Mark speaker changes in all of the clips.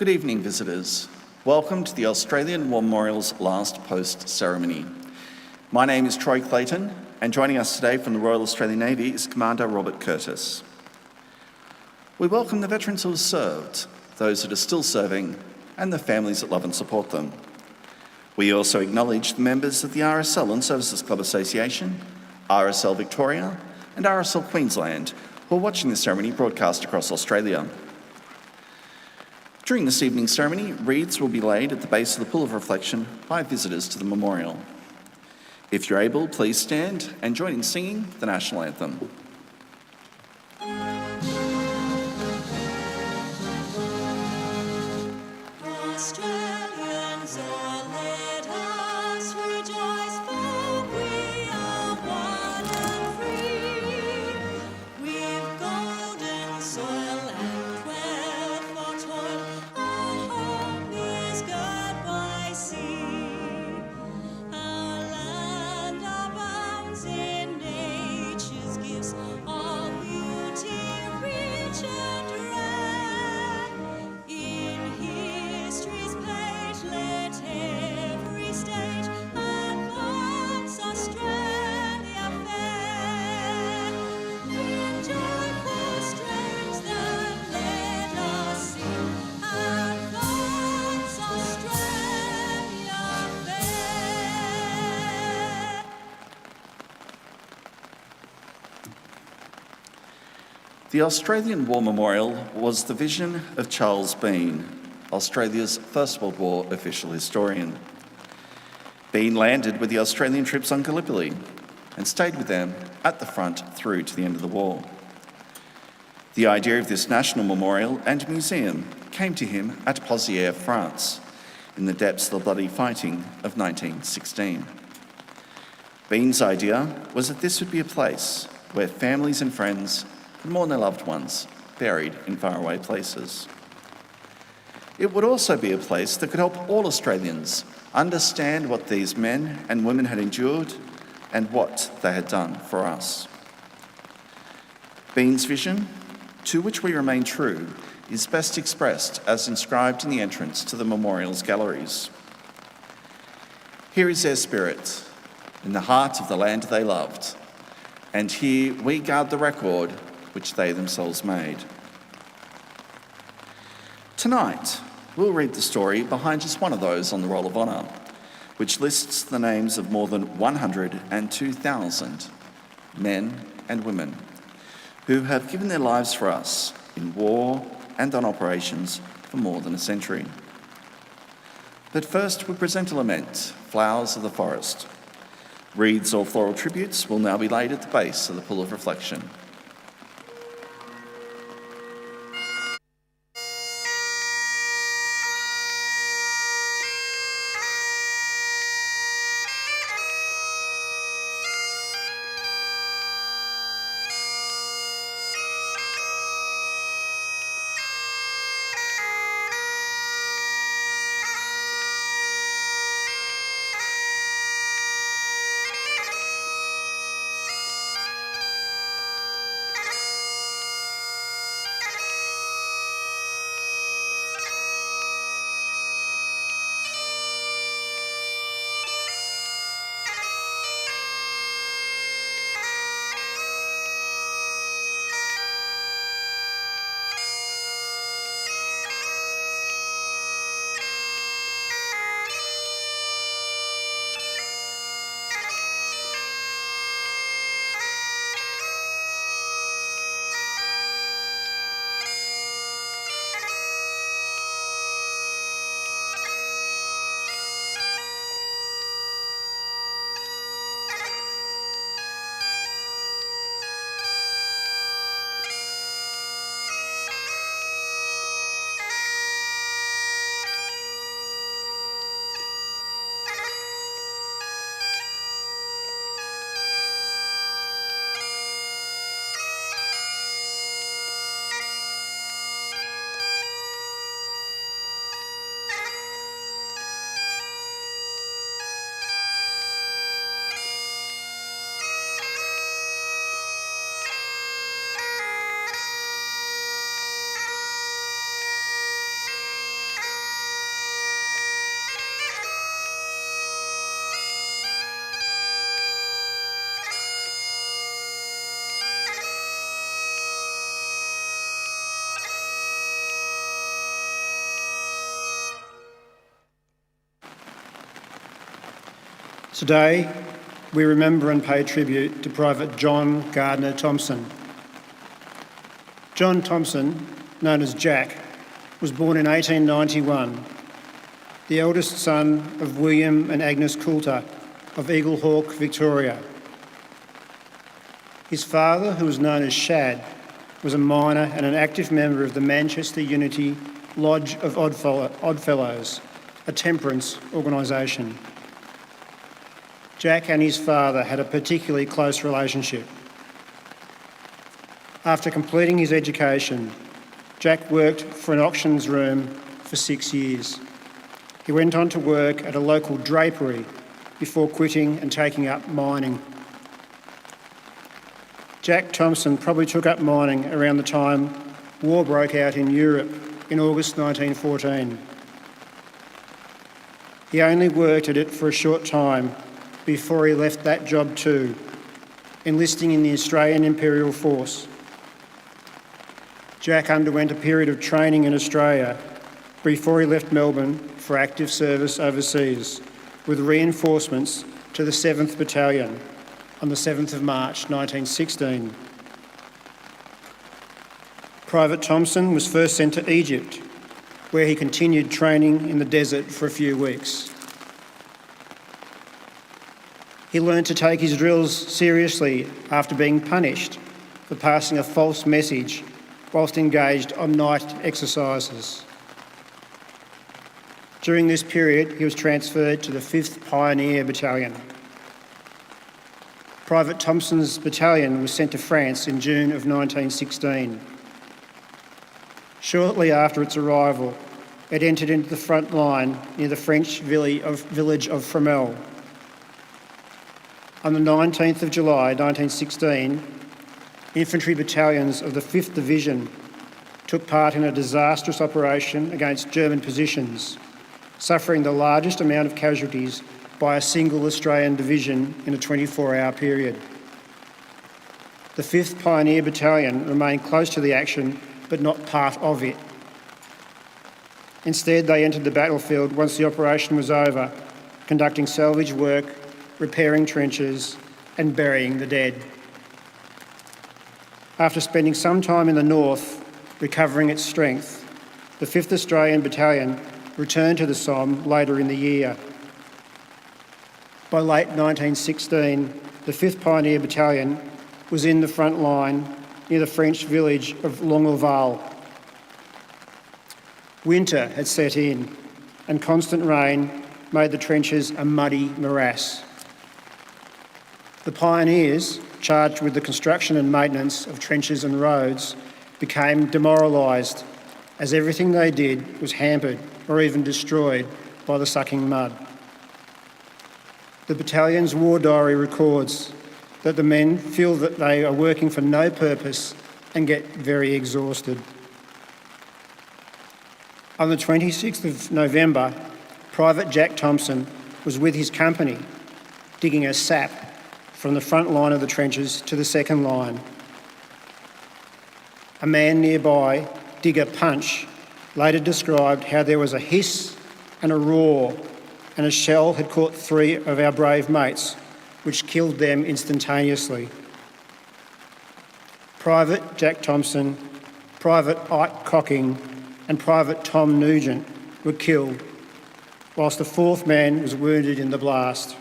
Speaker 1: Good evening, visitors. Welcome to the Australian War Memorial's last post ceremony. My name is Troy Clayton, and joining us today from the Royal Australian Navy is Commander Robert Curtis. We welcome the veterans who have served, those that are still serving, and the families that love and support them. We also acknowledge the members of the RSL Services Clubs Association, RSL Victoria, and RSL Queensland who are watching the ceremony broadcast across Australia. During this evening's ceremony, wreaths will be laid at the base of the Pool of Reflection by visitors to the memorial. If you're able, please stand and join in singing the National Anthem.
Speaker 2: Australians, oh, let us rejoice, for we are one and free. We've golden soil and wealth for toil, our home is girt by sea. Our land abounds in nature's gifts, all beauty rich and rare. In history's page, let every stage advance Australia fair. In joyful strains that let us sing, advance Australia fair.
Speaker 1: The Australian War Memorial was the vision of Charles Bean, Australia's First World War official historian. Bean landed with the Australian troops on Gallipoli and stayed with them at the front through to the end of the war. The idea of this national memorial and museum came to him at Pozières, France, in the depths of the bloody fighting of 1916. Bean's idea was that this would be a place where families and friends could mourn their loved ones buried in faraway places. It would also be a place that could help all Australians understand what these men and women had endured and what they had done for us. Bean's vision, to which we remain true, is best expressed as inscribed in the entrance to the memorial's galleries. Here is their spirit, in the heart of the land they loved, and here we guard the record which they themselves made. Tonight, we'll read the story behind just one of those on the Roll of Honour, which lists the names of more than 102,000 men and women who have given their lives for us in war and on operations for more than a century. But first, we present a lament, Flowers of the Forest. Wreaths or floral tributes will now be laid at the base of the Pool of Reflection.
Speaker 3: Today, we remember and pay tribute to Private John Gardiner Thompson. John Thompson, known as Jack, was born in 1891, the eldest son of William and Agnes Coulter of Eaglehawk, Victoria. His father, who was known as Shad, was a miner and an active member of the Manchester Unity Lodge of Oddfellows, a temperance organisation. Jack and his father had a particularly close relationship. After completing his education, Jack worked for an auctions room for 6 years. He went on to work at a local drapery before quitting and taking up mining. Jack Thompson probably took up mining around the time war broke out in Europe in August 1914. He only worked at it for a short time before he left that job too, enlisting in the Australian Imperial Force. Jack underwent a period of training in Australia before he left Melbourne for active service overseas, with reinforcements to the 7th Battalion on the 7th of March 1916. Private Thompson was first sent to Egypt, where he continued training in the desert for a few weeks. He learned to take his drills seriously after being punished for passing a false message whilst engaged on night exercises. During this period, he was transferred to the 5th Pioneer Battalion. Private Thompson's battalion was sent to France in June of 1916. Shortly after its arrival, it entered into the front line near the French village of Fromelles. On the 19th of July 1916, infantry battalions of the 5th Division took part in a disastrous operation against German positions, suffering the largest amount of casualties by a single Australian division in a 24-hour period. The 5th Pioneer Battalion remained close to the action, but not part of it. Instead, they entered the battlefield once the operation was over, conducting salvage work, repairing trenches, and burying the dead. After spending some time in the north, recovering its strength, the 5th Australian Battalion returned to the Somme later in the year. By late 1916, the 5th Pioneer Battalion was in the front line near the French village of Longueval. Winter had set in, and constant rain made the trenches a muddy morass. The pioneers, charged with the construction and maintenance of trenches and roads, became demoralised as everything they did was hampered or even destroyed by the sucking mud. The battalion's war diary records that the men feel that they are working for no purpose and get very exhausted. On the 26th of November, Private Jack Thompson was with his company, digging a sap from the front line of the trenches to the second line. A man nearby, Digger Punch, later described how there was a hiss and a roar, and a shell had caught 3 of our brave mates, which killed them instantaneously. Private Jack Thompson, Private Ike Cocking and Private Tom Nugent were killed, whilst the 4th man was wounded in the blast.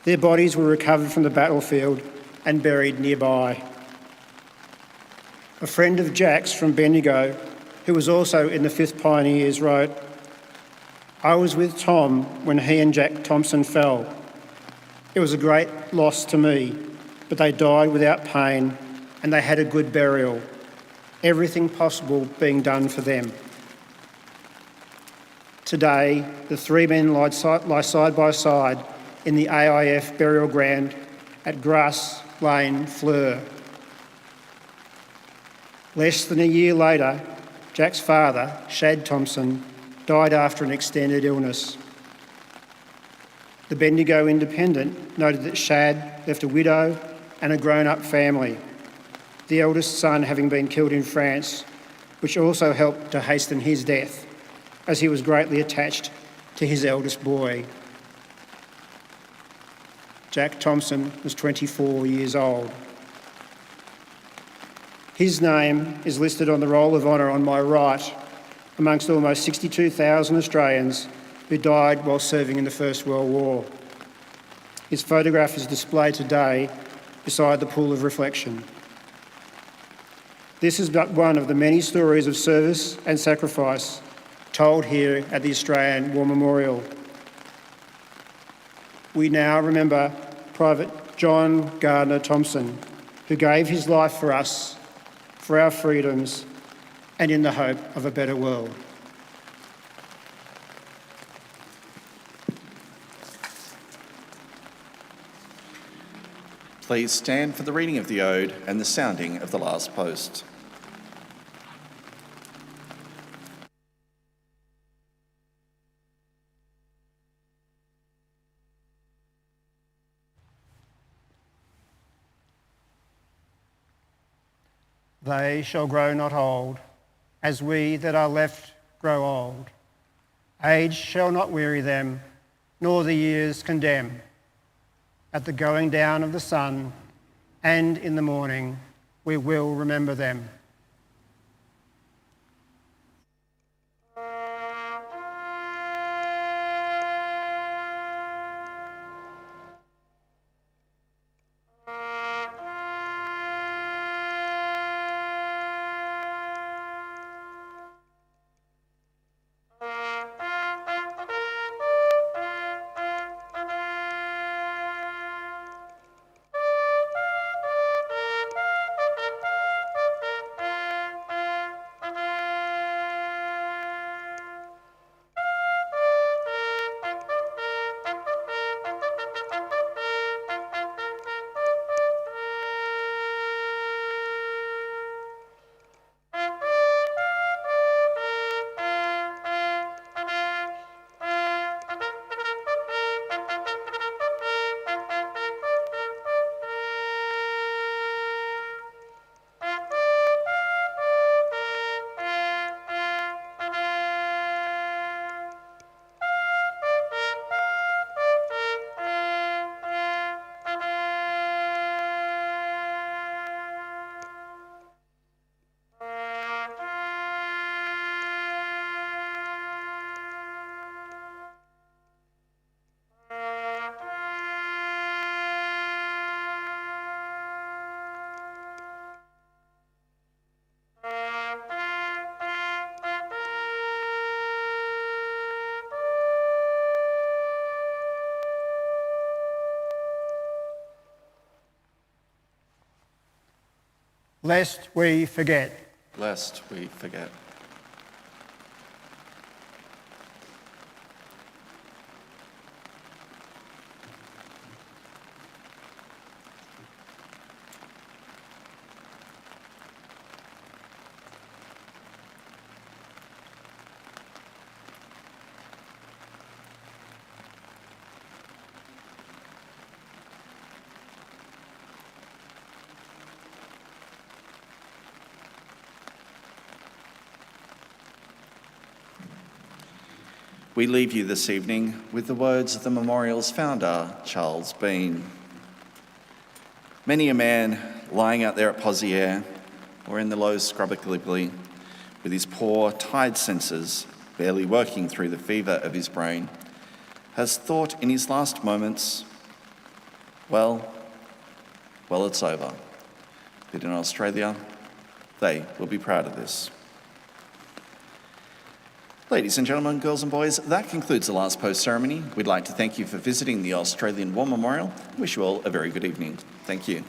Speaker 3: Their bodies were recovered from the battlefield and buried nearby. A friend of Jack's from Bendigo, who was also in the 5th Pioneers, wrote, "I was with Tom when he and Jack Thompson fell. It was a great loss to me, but they died without pain and they had a good burial, everything possible being done for them." Today, the 3 men lie side by side in the AIF burial ground at Grass Lane, Fleur. Less than a year later, Jack's father, Shad Thompson, died after an extended illness. The Bendigo Independent noted that Shad left a widow and a grown-up family, the eldest son having been killed in France, which also helped to hasten his death, as he was greatly attached to his eldest boy. Jack Thompson was 24 years old. His name is listed on the Roll of Honour on my right amongst almost 62,000 Australians who died while serving in the First World War. His photograph is displayed today beside the pool of reflection. This is but one of the many stories of service and sacrifice told here at the Australian War Memorial. We now remember Private John Gardiner Thompson, who gave his life for us, for our freedoms, and in the hope of a better world.
Speaker 1: Please stand for the reading of the Ode and the sounding of the last post.
Speaker 3: They shall grow not old, as we that are left grow old. Age shall not weary them, nor the years condemn. At the going down of the sun and in the morning, we will remember them. Lest we forget.
Speaker 1: Lest we forget. We leave you this evening with the words of the memorial's founder, Charles Bean. Many a man lying out there at Poziere or in the low Scrubba with his poor, tired senses barely working through the fever of his brain, has thought in his last moments, well, it's over. But in Australia, they will be proud of this. Ladies and gentlemen, girls and boys, that concludes the last post ceremony. We'd like to thank you for visiting the Australian War Memorial. Wish you all a very good evening. Thank you.